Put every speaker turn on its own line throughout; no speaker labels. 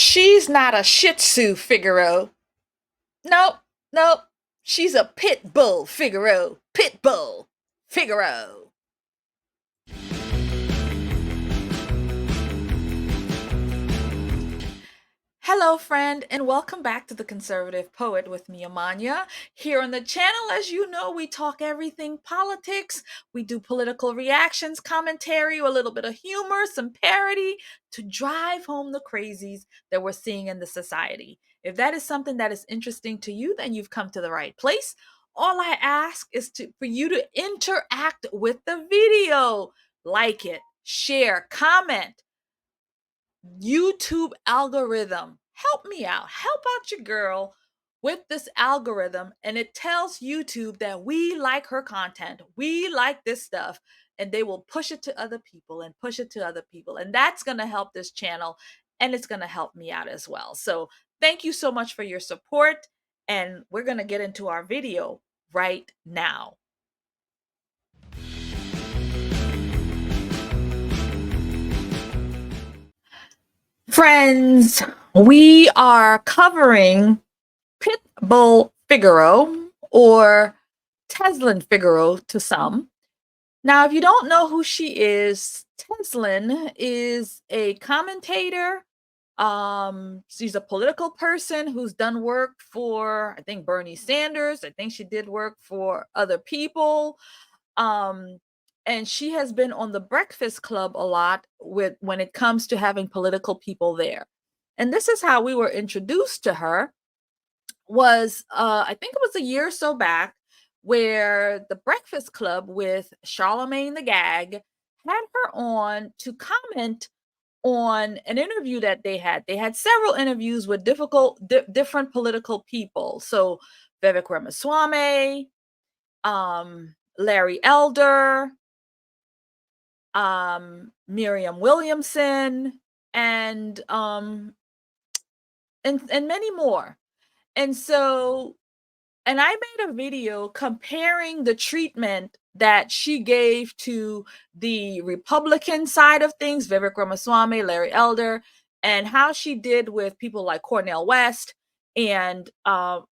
She's not a Shih Tzu, Figaro. Nope, nope. She's a pit bull, Figaro. Pit bull, Figaro. Hello, friend, and welcome back to The Conservative Poet with me, Amania. Here on the channel, as you know, we talk everything politics. We do political reactions, commentary, a little bit of humor, some parody to drive home the crazies that we're seeing in the society. If that is something that is interesting to you, then you've come to the right place. All I ask is for you to interact with the video. Like it, share, comment. YouTube algorithm. Help me out. Help out your girl with this algorithm. And it tells YouTube that we like her content. We like this stuff. And they will push it to other people and push it to other people. And that's going to help this channel. And it's going to help me out as well. So thank you so much for your support. And we're going to get into our video right now. Friends, we are covering Pitbull Figaro, or Tezlyn Figaro to some. Now, if you don't know who she is, Teslin is a commentator. She's a political person who's done work for, I think, Bernie Sanders. I think she did work for other people. And she has been on the Breakfast Club a lot when it comes to having political people there. And this is how we were introduced to her. Was I think it was a year or so back, where the Breakfast Club with Charlemagne the Gag had her on to comment on an interview that they had. They had several interviews with different political people. So Vivek Ramaswamy, Larry Elder, Miriam Williamson, and many more. And so, and I made a video comparing the treatment that she gave to the Republican side of things, Vivek Ramaswamy, Larry Elder, and how she did with people like Cornel West and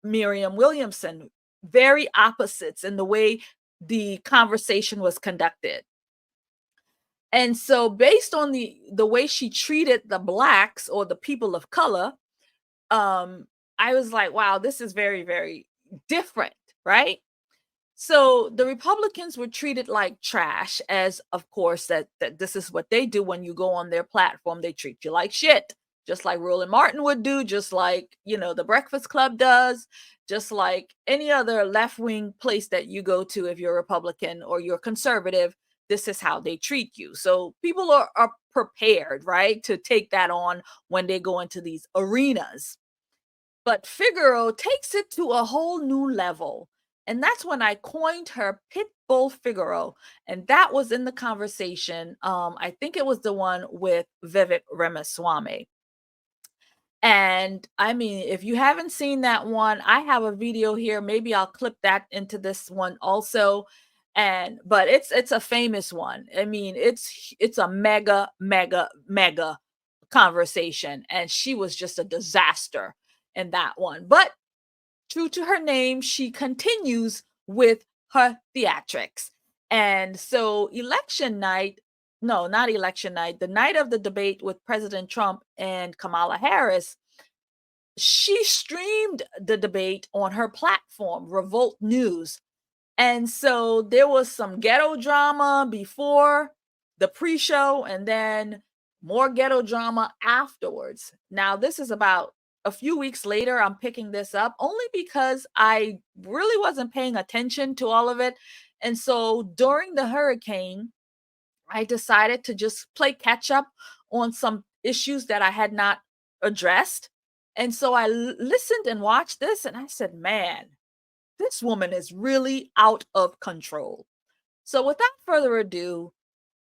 Miriam Williamson. Very opposites in the way the conversation was conducted. And so based on the way she treated the Blacks or the people of color, I was like, wow, this is very, very different, right? So the Republicans were treated like trash, as of course that this is what they do when you go on their platform. They treat you like shit, just like Roland Martin would do, just like, you know, the Breakfast Club does, just like any other left-wing place that you go to. If you're a Republican or you're conservative, this is how they treat you. So people are prepared, right, to take that on when they go into these arenas. But Figaro takes it to a whole new level. And that's when I coined her Pitbull Figaro. And that was in the conversation. I think it was the one with Vivek Ramaswamy. And I mean, if you haven't seen that one, I have a video here. Maybe I'll clip that into this one also. But it's a famous one. I mean, it's a mega conversation. And she was just a disaster in that one. But true to her name, she continues with her theatrics. And so election night, no, not election night, the night of the debate with President Trump and Kamala Harris, she streamed the debate on her platform, Revolt News. And so there was some ghetto drama before the pre-show and then more ghetto drama afterwards. Now, this is about a few weeks later. I'm picking this up only because I really wasn't paying attention to all of it. And so during the hurricane, I decided to just play catch up on some issues that I had not addressed. And so I listened and watched this and I said, man, this woman is really out of control. So without further ado,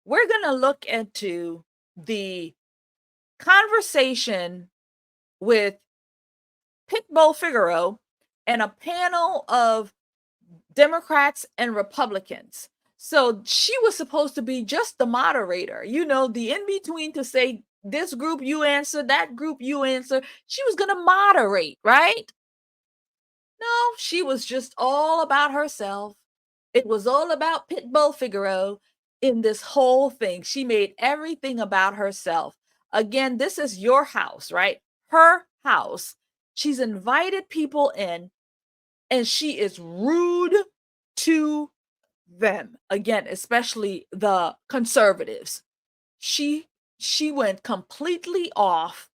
we're going to look into the conversation with Pitbull Figaro and a panel of Democrats and Republicans. So she was supposed to be just the moderator, you know, the in-between to say this group you answer, that group you answer. She was going to moderate, right? No, she was just all about herself. It was all about Pitbull Figaro in this whole thing. She made everything about herself. Again, this is your house, right? Her house. She's invited people in and she is rude to them. Again, especially the conservatives. She went completely off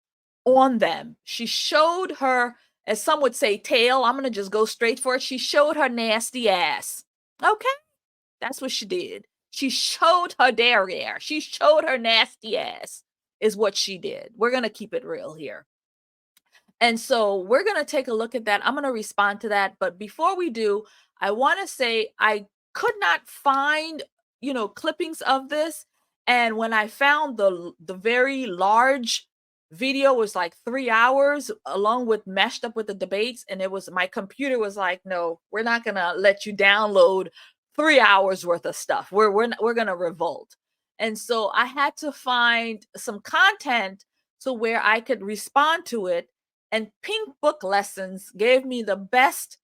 on them. She showed her, as some would say, tail. I'm going to just go straight for it. She showed her nasty ass. Okay? That's what she did. She showed her derriere. She showed her nasty ass, is what she did. We're going to keep it real here. And so we're going to take a look at that. I'm going to respond to that. But before we do, I want to say I could not find, clippings of this. And when I found the very large video was like 3 hours along with meshed up with the debates. And it was, my computer was like, no, we're not going to let you download 3 hours worth of stuff. We're going to revolt. And so I had to find some content so where I could respond to it. And Pink Book Lessons gave me the best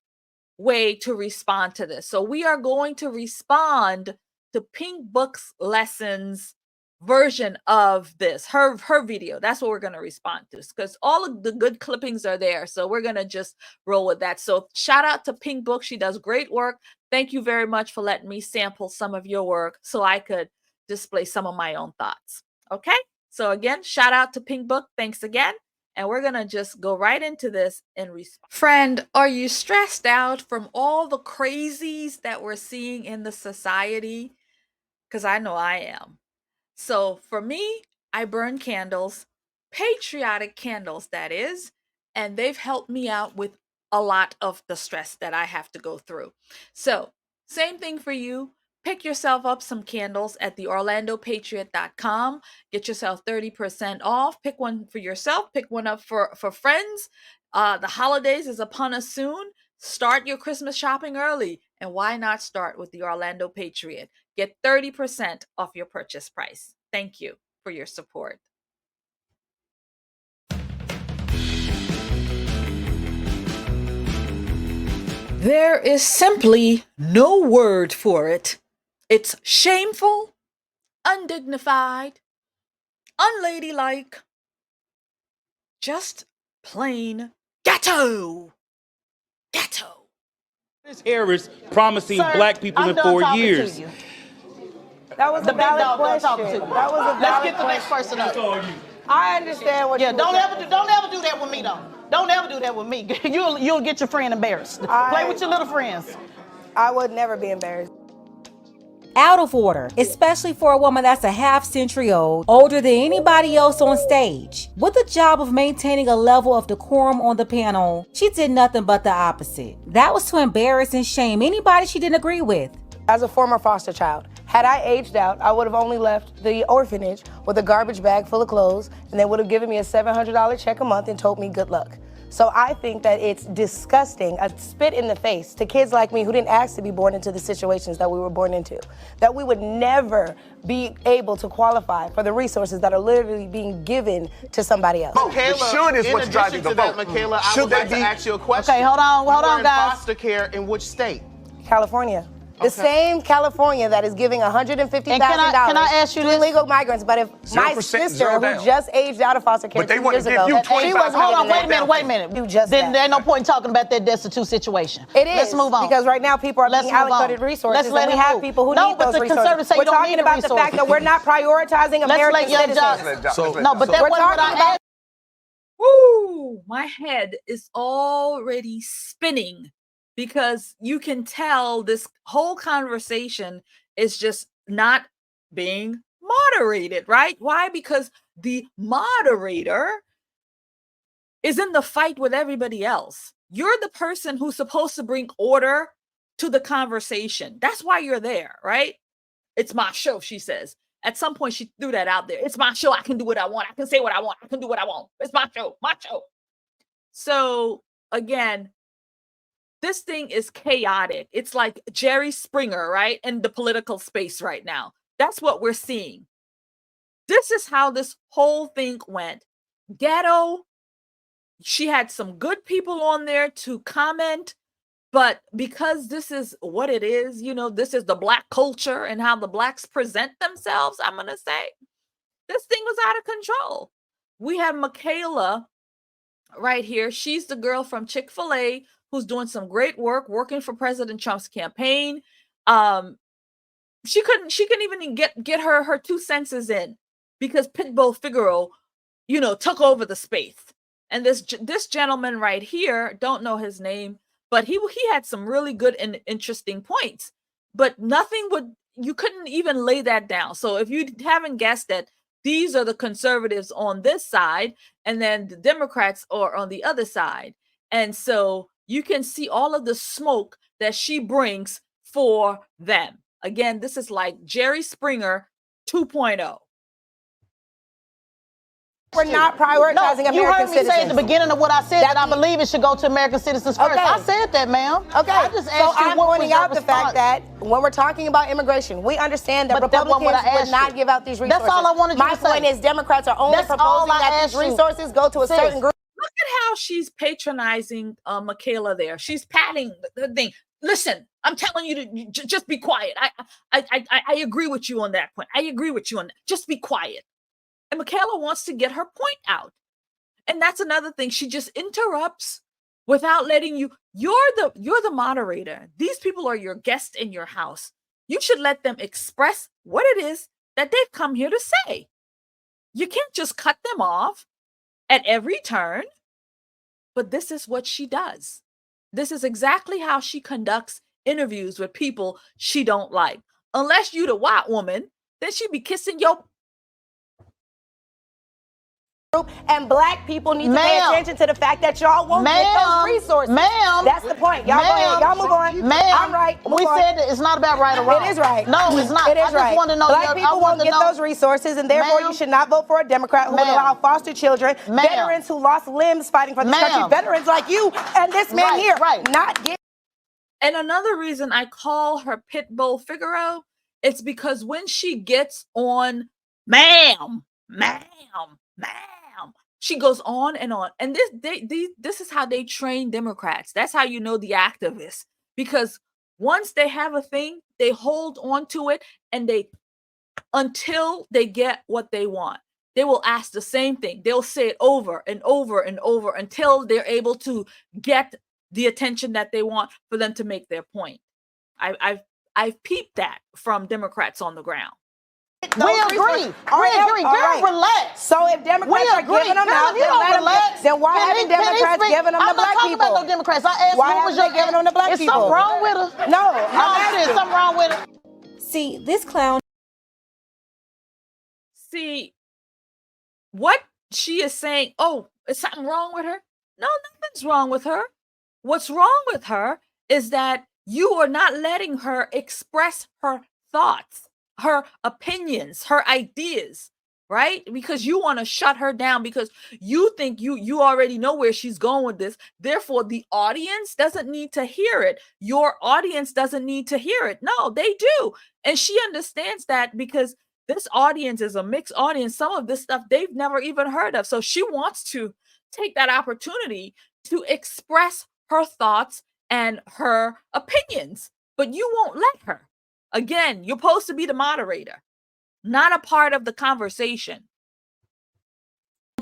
way to respond to this. So we are going to respond to Pink Book's Lessons version of this, her video. That's what we're going to respond to, because all of the good clippings are there. So we're going to just roll with that. So shout out to Pink Book. She does great work. Thank you very much for letting me sample some of your work so I could display some of my own thoughts. Okay? So again, shout out to Pink Book. Thanks again. And we're going to just go right into this and respond. Friend, are you stressed out from all the crazies that we're seeing in the society? Because I know I am. So for me, I burn candles, patriotic candles, that is, and they've helped me out with a lot of the stress that I have to go through. So same thing for you. Pick yourself up some candles at theorlandopatriot.com. Get yourself 30% off. Pick one for yourself. Pick one up for friends. The holidays is upon us soon. Start your Christmas shopping early. And why not start with the Orlando Patriot? Get 30% off your purchase price. Thank you for your support. There is simply no word for it. It's shameful, undignified, unladylike, just plain ghetto. Ghetto.
Ms. Harris promising black people in 4 years.
That was a valid question. That was a valid
Let's get the next person up.
I understand what
don't ever do that with me though. Don't ever do that with me. You'll get your friend embarrassed. Play with your little friends.
I would never be embarrassed.
Out of order, especially for a woman that's a half-century old, older than anybody else on stage. With the job of maintaining a level of decorum on the panel, she did nothing but the opposite. That was to embarrass and shame anybody she didn't agree with.
As a former foster child, had I aged out, I would have only left the orphanage with a garbage bag full of clothes, and they would have given me a $700 check a month and told me good luck. So I think that it's disgusting, a spit in the face to kids like me who didn't ask to be born into the situations that we were born into, that we would never be able to qualify for the resources that are literally being given to somebody else.
Michaela, should is what's driving the vote.
Michaela,
should
I would like
they
to
be?
ask you a question.
Okay, hold on, guys.
Foster care in which state?
California. The same California that is giving $150,000
can I ask you
to
this?
illegal migrants. But if my
0%,
sister,
zero
who
down.
just aged out of foster care
But they
2
wouldn't
years
give
ago,
you
she wasn't
Hold on,
given that.
wait a minute.
Do just
Then
that.
there's no point talking about that destitute situation.
It is.
Let's move on.
Because right now people are being allocated resources,
Let's let
and we
him
have
move.
people who
No,
need
but
those
the
resources.
conservatives say
We're
you don't
talking
need
about the
resources.
fact that we're not prioritizing American
let Young
citizens.
Johnson. No, but that
We're
wasn't what
talking
I asked.
Woo! My head is already spinning because you can tell this whole conversation is just not being moderated, right? Why? Because the moderator is in the fight with everybody else. You're the person who's supposed to bring order to the conversation. That's why you're there, right? It's my show, she says. At some point, she threw that out there. It's my show. I can do what I want. I can say what I want. I can do what I want. It's my show. My show. So, again, this thing is chaotic. It's like Jerry Springer, right? In the political space right now. That's what we're seeing. This is how this whole thing went. Ghetto, she had some good people on there to comment, but because this is what it is, you know, this is the Black culture and how the Blacks present themselves, I'm going to say, this thing was out of control. We have Michaela right here. She's the girl from Chick-fil-A who's doing some great work, working for President Trump's campaign. She couldn't even get her 2 senses in because Pitbull Figaro, you know, took over the space. And this gentleman right here, don't know his name, but he had some really good and interesting points. But you couldn't even lay that down. So if you haven't guessed that, these are the conservatives on this side, and then the Democrats are on the other side. And so you can see all of the smoke that she brings for them. Again, this is like Jerry Springer 2.0.
We're not prioritizing American citizens.
You heard me say at the beginning of what I said that I believe it should go to American citizens first. I said that, ma'am.
Okay.
I just asked you
I'm
what
pointing
was your
out the fact that when we're talking about immigration, we understand that Republicans would not give out these resources.
That's all I wanted you to say.
My point is Democrats are only proposing that these resources go to a certain group.
Look at how she's patronizing Michaela there. She's patting the thing. Listen, I'm telling you to just be quiet. I agree with you on that point. I agree with you on that. Just be quiet. And Michaela wants to get her point out. And that's another thing. She just interrupts without letting you. You're the moderator. These people are your guests in your house. You should let them express what it is that they've come here to say. You can't just cut them off at every turn. But this is what she does. This is exactly how she conducts interviews with people she don't like. Unless you the white woman, then she be kissing your.
And black people need to pay attention to the fact that y'all won't get those resources. That's the point. Y'all go ahead. Y'all move on. I'm right.
We said that it's not about right or wrong.
It is right.
No, it's not.
It is
I just want to know.
Black people won't get those resources, and therefore you should not vote for a Democrat who would allow foster children, veterans who lost limbs fighting for this country, veterans like you and this man here, not get.
And another reason I call her Pitbull Figaro, it's because when she gets on, ma'am, she goes on and on. And this is how they train Democrats. That's how you know the activists. Because once they have a thing, they hold on to it until they get what they want. They will ask the same thing. They'll say it over and over and over until they're able to get the attention that they want for them to make their point. I've peeped that from Democrats on the ground.
We agree. Girl, relax.
So if Democrats are giving them out, then why haven't Democrats given them to black people?
I'm not talking about no Democrats. I asked
why was they giving them to black people?
Is something wrong with her?
No,
there's something wrong with her.
See, this clown.
See, what she is saying, oh, is something wrong with her? No, nothing's wrong with her. What's wrong with her is that you are not letting her express her thoughts, her opinions, her ideas, right? Because you want to shut her down because you think you already know where she's going with this. Therefore, the audience doesn't need to hear it. Your audience doesn't need to hear it. No, they do. And she understands that because this audience is a mixed audience. Some of this stuff they've never even heard of. So she wants to take that opportunity to express her thoughts and her opinions, but you won't let her. Again, you're supposed to be the moderator, not a part of the conversation.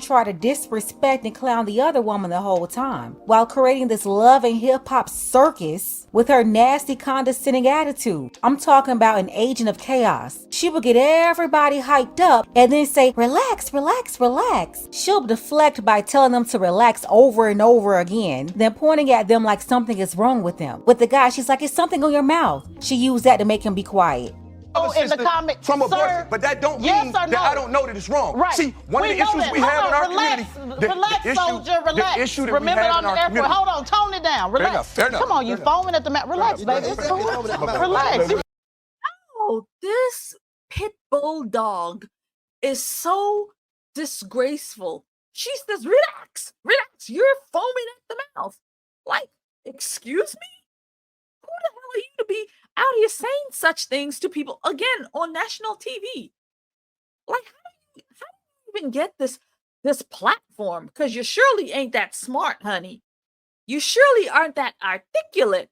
Try to disrespect and clown the other woman the whole time while creating this love and hip-hop circus with her nasty condescending attitude. I'm talking about an agent of chaos. She will get everybody hyped up and then say, relax, relax, relax. She'll deflect by telling them to relax over and over again, then pointing at them like something is wrong with them. With the guy, she's like, it's something on your mouth. She used that to make him be quiet.
In the comments
from abortion, but that don't mean that I don't know that it's wrong.
Right.
See, one of the issues we have in our community,
relax, soldier, relax.
The issue that
Remember
we have
on
in our
the
community.
Hold on, tone it down. Relax.
Fair enough.
Come on, you foaming at the mouth. Relax, baby. Relax.
Oh, this pit bull dog is so disgraceful. She says, relax, relax. You're foaming at the mouth. Like, excuse me? Who the hell are you to be out here saying such things to people again on national TV? Like, even get this platform? Because you surely ain't that smart, honey. You surely aren't that articulate.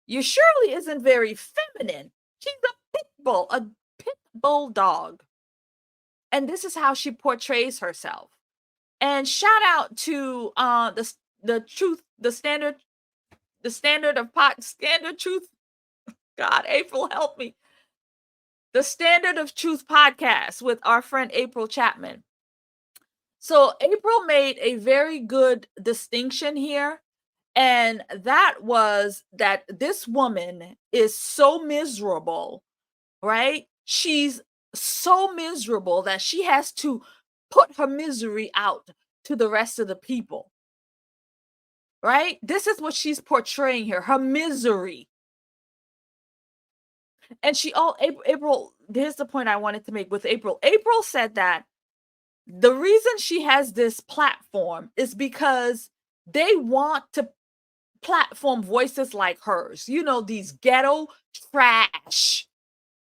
You surely isn't very feminine. She's a pit bull dog. And this is how she portrays herself. And shout out to the standard truth. God, April, help me. The Standard of Truth podcast with our friend April Chapman. So April made a very good distinction here. And that was that this woman is so miserable, right? She's so miserable that she has to put her misery out to the rest of the people, right? This is what she's portraying here, her misery. And April, here's the point I wanted to make with April. April said that the reason she has this platform is because they want to platform voices like hers, you know, these ghetto trash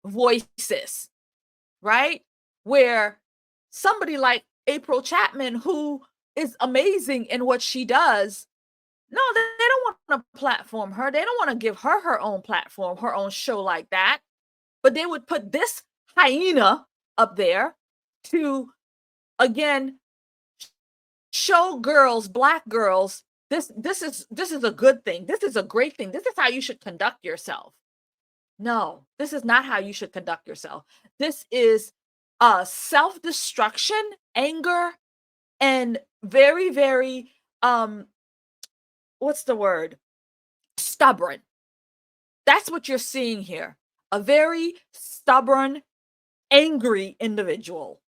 voices, right? Where somebody like April Chapman, who is amazing in what she does, no, they don't want to platform her. They don't want to give her her own platform, her own show like that. But they would put this hyena up there to, again, show girls, Black girls, this is a good thing. This is a great thing. This is how you should conduct yourself. No, this is not how you should conduct yourself. This is self-destruction, anger, and very, very, what's the word? Stubborn. That's what you're seeing here. A very stubborn, angry individual.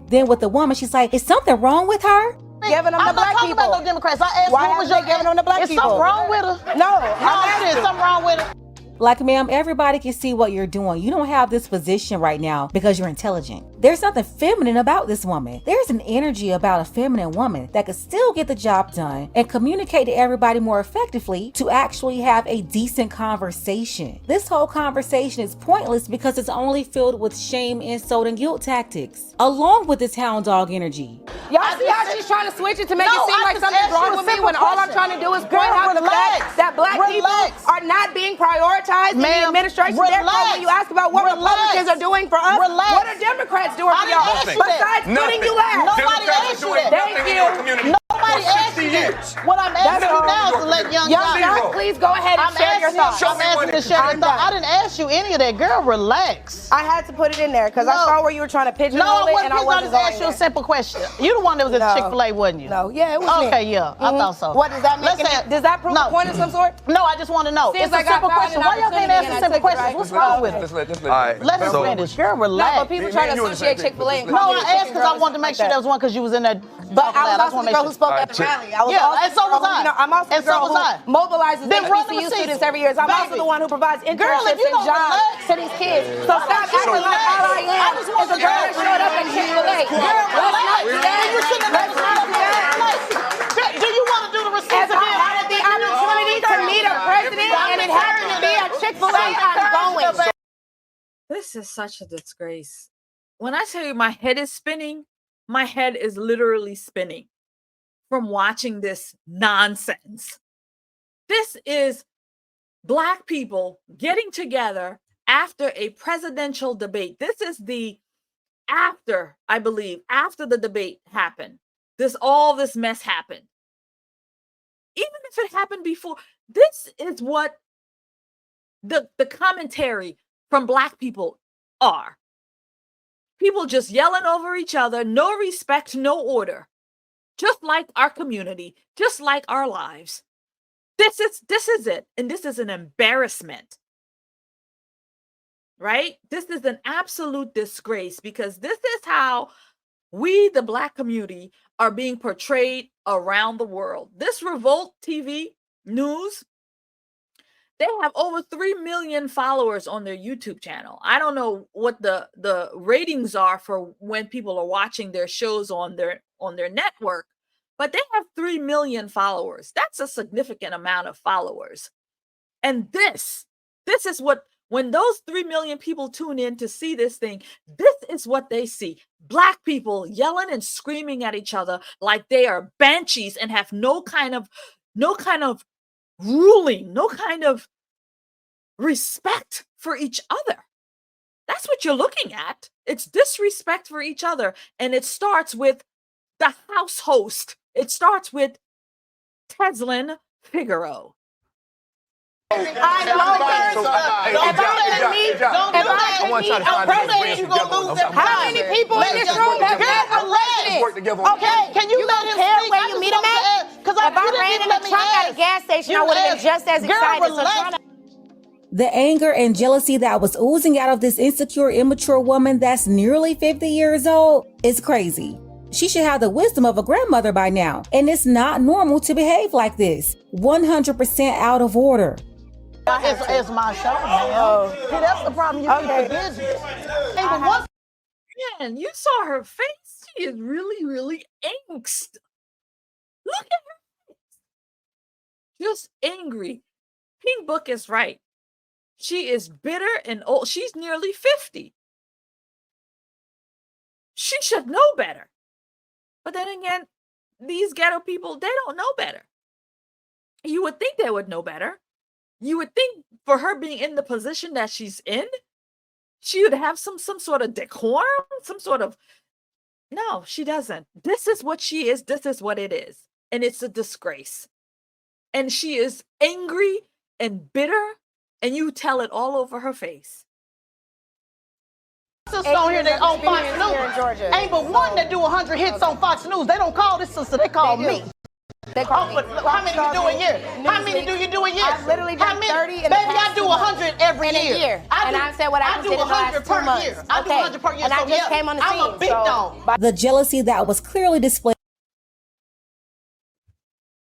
Then with the woman, she's like, is something wrong with her?
Giving them the black people.
I'm not talking about no Democrats. I asked
Why
what was
are
your
they giving them the black
is
people?
Something wrong with her?
No,
I'm saying something wrong with her.
Like, ma'am, everybody can see what you're doing. You don't have this position right now because you're intelligent. There's something feminine about this woman. There's an energy about a feminine woman that could still get the job done and communicate to everybody more effectively to actually have a decent conversation. This whole conversation is pointless because it's only filled with shame, insult, and guilt tactics, along with this hound dog energy.
Y'all see how she's trying to switch it to make it seem like something's wrong with me when all I'm trying to do is point out the fact that Black people are not being prioritized in the administration. Therefore, when you ask about what Republicans are doing for us, what are Democrats doing for y'all? Besides putting you last.
Nobody asked you that.
Thank you.
Nobody asked you that. What I'm asking you now is to let young
John, please go ahead and share your thoughts.
I'm asking to share your thoughts. I didn't ask you any of that. Girl, relax.
I had to put it in there because I saw where you were trying to pigeonhole it, and I wasn't
going to ask you a simple question. You the one that was at Chick-fil-A, wasn't you?
No, yeah, it was me.
Okay, yeah, I thought so.
What does that mean? Does that prove a point of some sort?
No, I just want to know. It's a simple question. Why y'all can't answer simple questions? What's wrong with it?
All right.
Let us finish. Girl, relax.
No, but people try to associate Chick-fil-A and
no, I asked because I wanted to make sure that was one because you was in there.
But I was also the girl who spoke at the rally.
Yeah, and so was I.
I'm also the girl who mobilizes HBCU students every year. I'm also the one who provides internships and jobs to these kids. So stop acting like all I am is a girl that showed up at Chick-fil-A. Let's not do that. Let's not do that.
Do you want to do the receipt?
If I had the opportunity to meet a president and it happened to be at Chick-fil-A, I'm going.
This is such a disgrace. When I tell you my head is spinning, my head is literally spinning from watching this nonsense. This is Black people getting together after a presidential debate. This is after the debate happened. All this mess happened. Even if it happened before, this is what the commentary from Black people are. People just yelling over each other, no respect, no order. Just like our community, just like our lives. This is it. And this is an embarrassment. Right? This is an absolute disgrace because this is how we, the Black community, are being portrayed around the world. This Revolt TV news, they have over 3 million followers on their YouTube channel. I don't know what the ratings are for when people are watching their shows on their network, but they have 3 million followers. That's a significant amount of followers. And this is what When those 3 million people tune in to see this thing, this is what they see. Black people yelling and screaming at each other like they are banshees and have no kind of ruling, no kind of respect for each other. That's what you're looking at. It's disrespect for each other. And it starts with the house host. It starts with Tezlyn Figaro.
I how many people in this room have had okay, can you let him care where you meet him at? Because if I ran in a truck at a gas station, I would have been just as excited.
The anger and jealousy that was oozing out of this insecure, immature woman that's nearly 50 years old is crazy. She should have the wisdom of a grandmother by now, and it's not normal to behave like this. 100% out of order.
It's my show, man. See, that's the problem. You keep business.
Man, you saw her face. She is really, really angst. Look at her face. Just angry. Pink Book is right. She is bitter and old. She's nearly 50. She should know better. But then again, these ghetto people, they don't know better. You would think they would know better. You would think for her being in the position that she's in, she would have some sort of decorum, some sort of... No, she doesn't. This is what she is. This is what it is. And it's a disgrace. And she is angry and bitter, and you tell it all over her face.
Sister on here that on Fox News. Ain't but one that do 100 hits on Fox News. They don't call this sister, they call me.
They call me.
How many you do a year? How many do you do a year?
I've literally done 30 in the
Baby,
past
I do 100 every year.
And I said what I
do
did in the last 2 months.
I do 100 per year.
And I just came on the scene.
I'm a big dog.
The jealousy that was clearly displayed.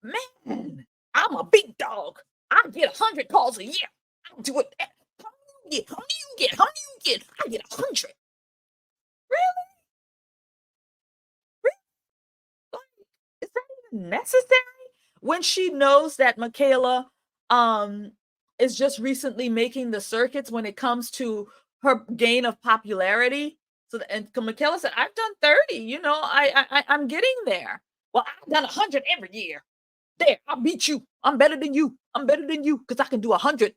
Man, I'm a big dog. I get 100 calls a year. I do it. How many you get? How many you get? How many you get? I get 100. Really? Like, is that even necessary? When she knows that Michaela is just recently making the circuits when it comes to her gain of popularity. So and Michaela said, I've done 30, you know, I'm getting there. Well, I've done 100 every year. There, I'll beat you. I'm better than you. I'm better than you because I can do 100.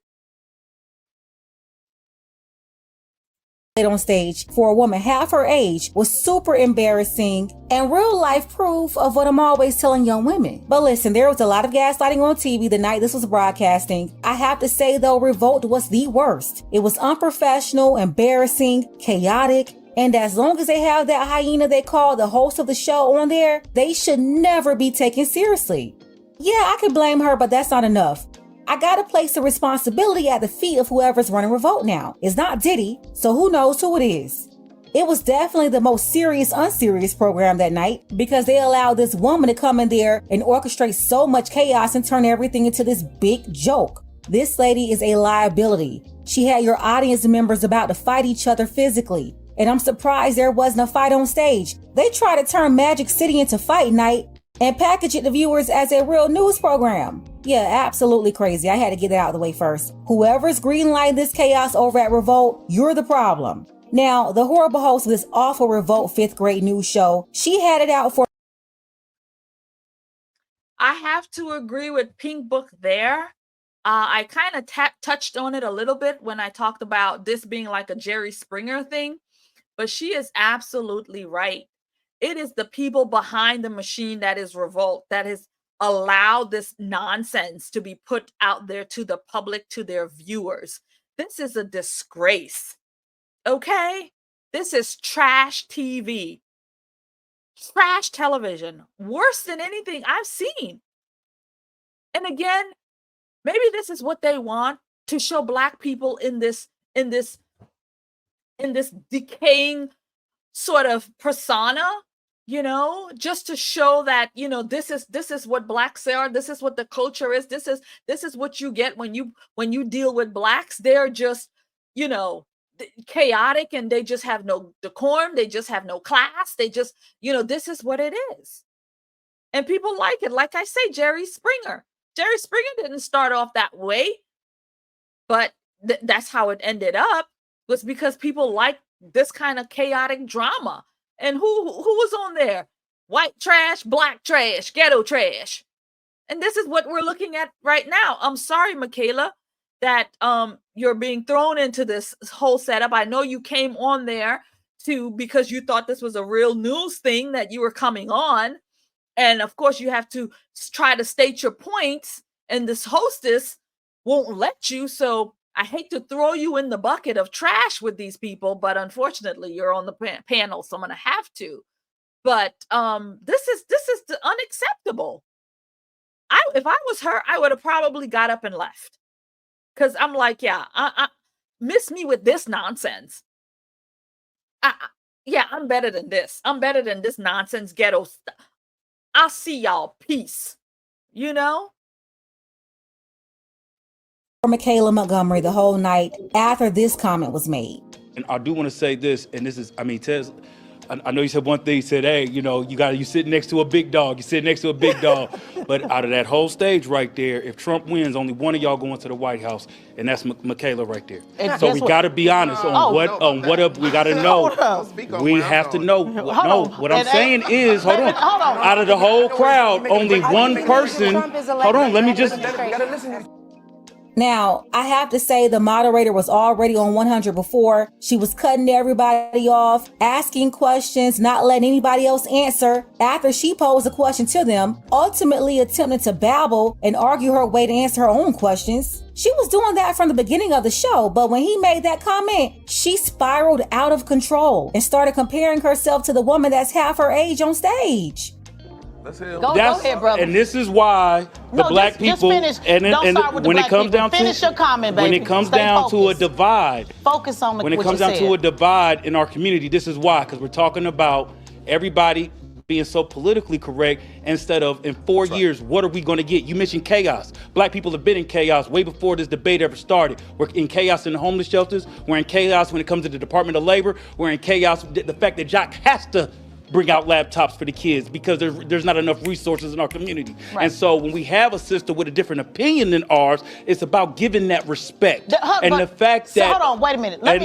On stage for a woman half her age was super embarrassing and real life proof of what I'm always telling young women. But listen, there was a lot of gaslighting on TV the night this was broadcasting. I have to say though, Revolt was the worst. It was unprofessional, embarrassing, chaotic, and as long as they have that hyena they call the host of the show on there, they should never be taken seriously. Yeah, I can blame her, but that's not enough. I gotta place the responsibility at the feet of whoever's running Revolt now. It's not Diddy, so who knows who it is. It was definitely the most serious, unserious program that night because they allowed this woman to come in there and orchestrate so much chaos and turn everything into this big joke. This lady is a liability. She had your audience members about to fight each other physically, and I'm surprised there wasn't a fight on stage. They tried to turn Magic City into Fight Night and package it to viewers as a real news program. Yeah, absolutely crazy. I had to get that out of the way first. Whoever's greenlighting this chaos over at Revolt, you're the problem. Now, the horrible host of this awful Revolt 5th grade news show, she had it out for...
I have to agree with Pink Book there. I kind of touched on it a little bit when I talked about this being like a Jerry Springer thing, but she is absolutely right. It is the people behind the machine that is Revolt, that has allowed this nonsense to be put out there to the public, to their viewers. This is a disgrace. Okay? This is trash TV. Trash television. Worse than anything I've seen. And again, maybe this is what they want, to show Black people in this decaying sort of persona, you know, just to show that, you know, this is what Blacks are, this is what the culture is, this is what you get when you deal with Blacks. They're just, you know, chaotic, and they just have no decorum, they just have no class, they just, you know, this is what it is. And people like it. Like I say, Jerry Springer didn't start off that way, but that's how it ended up, was because people like this kind of chaotic drama. And who was on there? White trash, black trash, ghetto trash. And this is what we're looking at right now. I'm sorry, Michaela, that you're being thrown into this whole setup. I know you came on there because you thought this was a real news thing that you were coming on. And of course, you have to try to state your points, and this hostess won't let you. So I hate to throw you in the bucket of trash with these people, but unfortunately, you're on the panel, so I'm going to have to. But this is unacceptable. If I was her, I would have probably got up and left, because I'm like, yeah, I miss me with this nonsense. I'm better than this. I'm better than this nonsense ghetto stuff. I'll see y'all. Peace. You know?
For Michaela Montgomery the whole night after this comment was made.
And I do want to say this, and this is, I mean, Tez, I know you said one thing, you said, hey, you know, you sitting next to a big dog, but out of that whole stage right there, if Trump wins, only one of y'all going to the White House, and that's Michaela right there. And so we got to be honest on what we got to know. We have to know. What I'm saying is, hold on, out of the whole crowd, only one person, hold on, let me just.
Now, I have to say the moderator was already on 100 before. She was cutting everybody off, asking questions, not letting anybody else answer after she posed a question to them, ultimately attempting to babble and argue her way to answer her own questions. She was doing that from the beginning of the show, but when he made that comment, she spiraled out of control and started comparing herself to the woman that's half her age on stage.
Go ahead, brother.
And this is why the black people,
finish.
and when it comes down to
finish your comment, baby.
When it comes down to a divide,
focus on
when it comes down to a divide in our community, this is why, because we're talking about everybody being so politically correct instead of in 4 years, what are we going to get? You mentioned chaos. Black people have been in chaos way before this debate ever started. We're in chaos in the homeless shelters. We're in chaos when it comes to the Department of Labor. We're in chaos with the fact that Jock has to bring out laptops for the kids because there's not enough resources in our community. Right. And so when we have a sister with a different opinion than ours, it's about giving that respect. The fact that...
Hold on, wait a minute. Wait,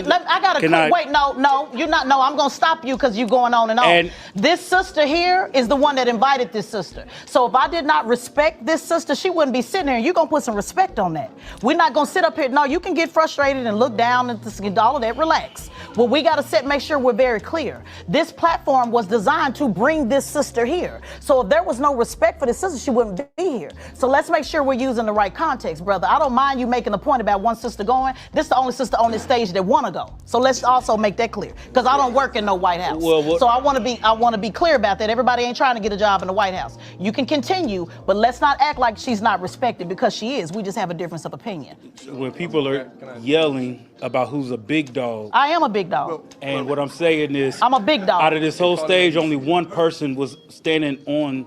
no, you're not. No, I'm going to stop you because you're going on and on. And this sister here is the one that invited this sister. So if I did not respect this sister, she wouldn't be sitting here, and you're going to put some respect on that. We're not going to sit up here. No, you can get frustrated and look down and all of that. Relax. Well, we got to make sure we're very clear. This platform was designed to bring this sister here. So if there was no respect for this sister, she wouldn't be here. So let's make sure we're using the right context, brother. I don't mind you making the point about one sister going. This is the only sister on this stage that want to go. So let's also make that clear, because I don't work in no White House. So I want to be clear about that. Everybody ain't trying to get a job in the White House. You can continue, but let's not act like she's not respected, because she is. We just have a difference of opinion.
When people are yelling about who's a big dog,
I am a big dog.
And what I'm saying is,
I'm a big dog.
Out of this whole stage, only one person was standing on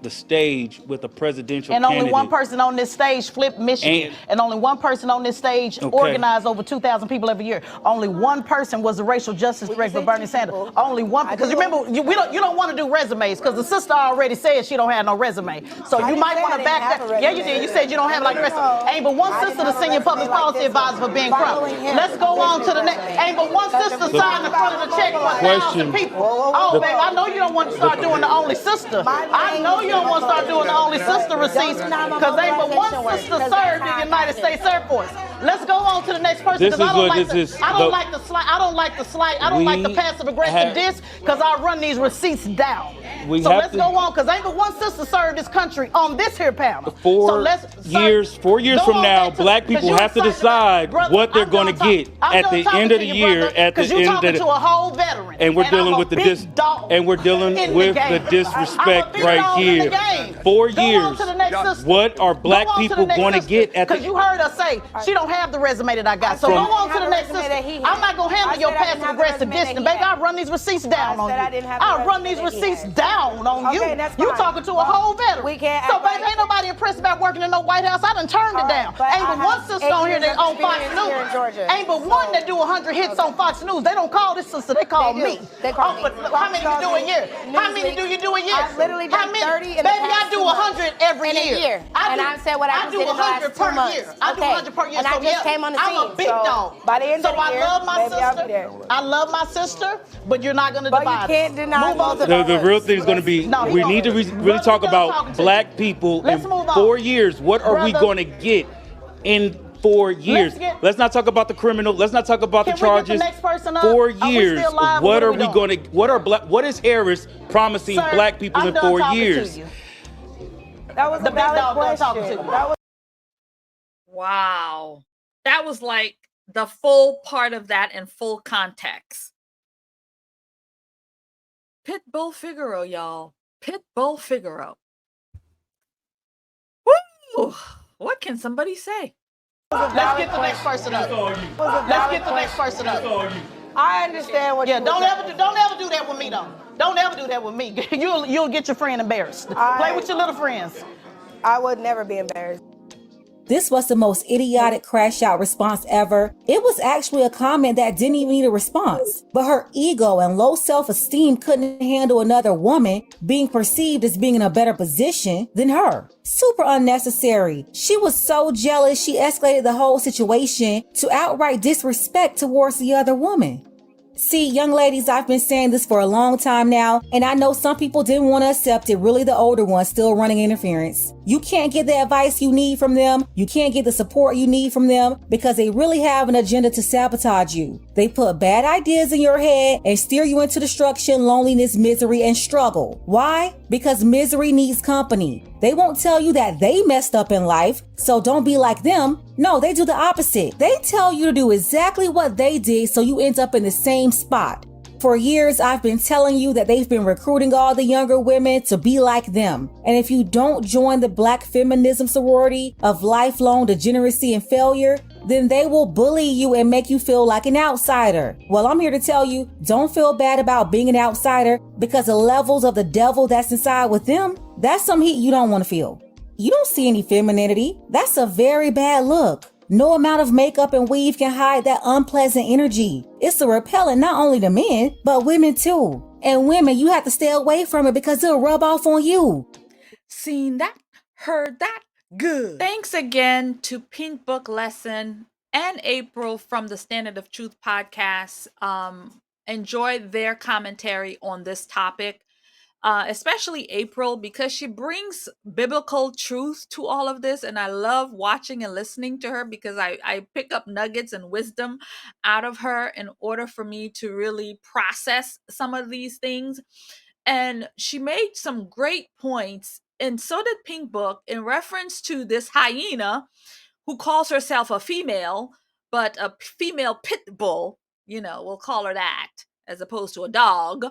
the stage with a presidential candidate.
And only one person on this stage flipped Michigan. And only one person on this stage organized over 2,000 people every year. Only one person was the racial justice director for Bernie Sanders. Only one, because remember, you don't want to do resumes, because the sister already said she don't have no resume. So you might want to back that. Yeah, you did. You said you don't have like resume. Ain't but one sister the senior public policy advisor for Ben Crump. Let's go on to the next. Ain't but one sister signed the front of the check for 1,000 people. Oh, baby, I know you don't want to start doing the only sister. I know you don't want to start doing the only sister receipts, because ain't but one sister served in the United States Air Force. Let's go on to the next person, because I don't like the passive aggressive diss, because I run these receipts down. So let's go on, because ain't but one sister served this country on this here panel.
4 years from now, black people have to decide what they're going to get at the end of the year. At the end of
the, to a whole veteran,
and we're dealing with the disrespect right here. 4 years. What are black people going to get at the end?
Because you heard us say she don't have the resume that I got. So go on to the next sister. I'm not going to handle your passive aggressive distance. Baby, I'll run these receipts down on you. I'll run these receipts down on you. You talking to a whole veteran. So baby, ain't nobody impressed about working in no White House. I done turned it down. Ain't but one sister on here that on Fox News. Ain't but one that do 100 hits on Fox News. They don't call this sister, they call me. But how many you do a year? How many do you do a year?
I literally done 30 in the
Baby, I do 100 every year.
year. And I said what I just did in the last 2 months.
I do 100 per year.
And I just came on the scene.
I'm a big dog.
By the end of the year,
I love my
maybe I'll be
sister.
there.
I love my sister, but you're not going to divide us.
But you can't deny
the real thing is going to be, we need to really talk about black people in 4 years. What are we going to get in 4 years? Let's not talk about the criminal. Let's not talk about the charges. 4 years. What are we going to? What is Harris promising black people in 4 years?
That was a valid question.
Wow, that was like the full part of that in full context. Pitbull Figaro, y'all. Pitbull Figaro. Woo! What can somebody say?
Let's get the next person up. Let's get the next person up.
I understand what you're
don't ever do that with me though. Don't ever do that with me. You'll get your friend embarrassed. Play with your little friends.
I would never be embarrassed.
This was the most idiotic crash out response ever. It was actually a comment that didn't even need a response. But her ego and low self-esteem couldn't handle another woman being perceived as being in a better position than her. Super unnecessary. She was so jealous she escalated the whole situation to outright disrespect towards the other woman. See, young ladies, I've been saying this for a long time now, and I know some people didn't want to accept it, really the older ones still running interference. You can't get the advice you need from them, you can't get the support you need from them, because they really have an agenda to sabotage you. They put bad ideas in your head and steer you into destruction, loneliness, misery, and struggle. Why? Because misery needs company. They won't tell you that they messed up in life, so don't be like them. No, they do the opposite. They tell you to do exactly what they did so you end up in the same spot. For years, I've been telling you that they've been recruiting all the younger women to be like them. And if you don't join the Black feminism sorority of lifelong degeneracy and failure, then they will bully you and make you feel like an outsider. Well, I'm here to tell you, don't feel bad about being an outsider, because the levels of the devil that's inside with them, that's some heat you don't want to feel. You don't see any femininity. That's a very bad look. No amount of makeup and weave can hide that unpleasant energy. It's a repellent not only to men, but women too. And women, you have to stay away from it because it'll rub off on you.
Seen that, heard that, good. Thanks again to Pink Book Lesson and April from the Standard of Truth podcast. Enjoy their commentary on this topic. Especially April, because she brings biblical truth to all of this, and I love watching and listening to her because I pick up nuggets and wisdom out of her in order for me to really process some of these things. And she made some great points, and so did Pink Book, in reference to this hyena who calls herself a female, but a female pit bull, we'll call her that, as opposed to a dog.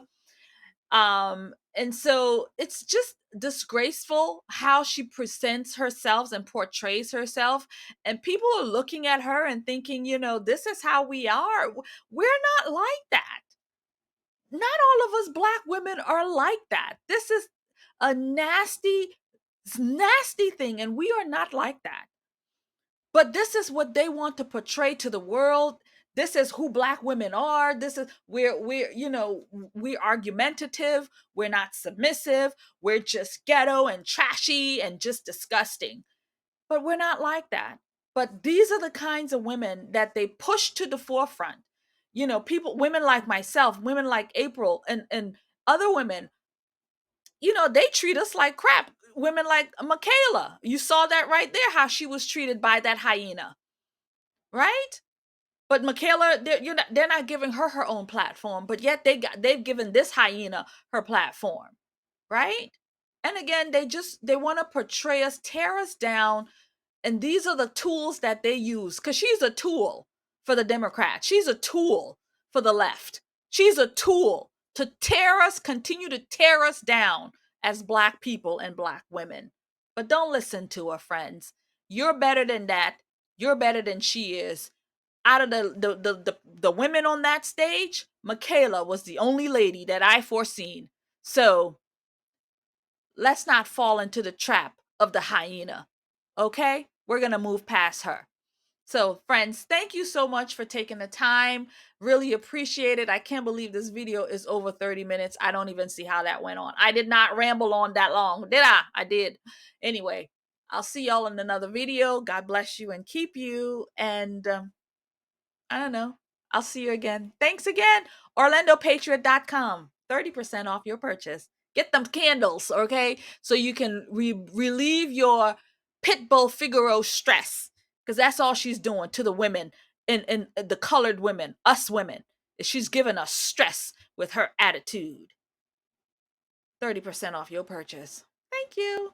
And so it's just disgraceful how she presents herself and portrays herself. And people are looking at her and thinking, this is how we are. We're not like that. Not all of us Black women are like that. This is a nasty thing, and we are not like that. But this is what they want to portray to the world. This is who Black women are. This is we're argumentative. We're not submissive. We're just ghetto and trashy and just disgusting. But we're not like that. But these are the kinds of women that they push to the forefront. Women like myself, women like April, and other women, they treat us like crap. Women like Michaela, you saw that right there, how she was treated by that hyena, right? But Michaela, they're not giving her own platform, but yet they've given this hyena her platform, right? And again, they want to portray us, tear us down, and these are the tools that they use, because she's a tool for the Democrats. She's a tool for the left. She's a tool to continue to tear us down as Black people and Black women. But don't listen to her, friends. You're better than that. You're better than she is. Out of the women on that stage, Michaela was the only lady that I foreseen. So let's not fall into the trap of the hyena. Okay? We're going to move past her. So friends, thank you so much for taking the time. Really appreciate it. I can't believe this video is over 30 minutes. I don't even see how that went on. I did not ramble on that long, did I? I did. Anyway, I'll see y'all in another video. God bless you and keep you. And I don't know. I'll see you again. Thanks again. OrlandoPatriot.com. 30% off your purchase. Get them candles, okay? So you can relieve your Pitbull Figaro stress. Because that's all she's doing to the women and the colored women, us women. She's giving us stress with her attitude. 30% off your purchase. Thank you.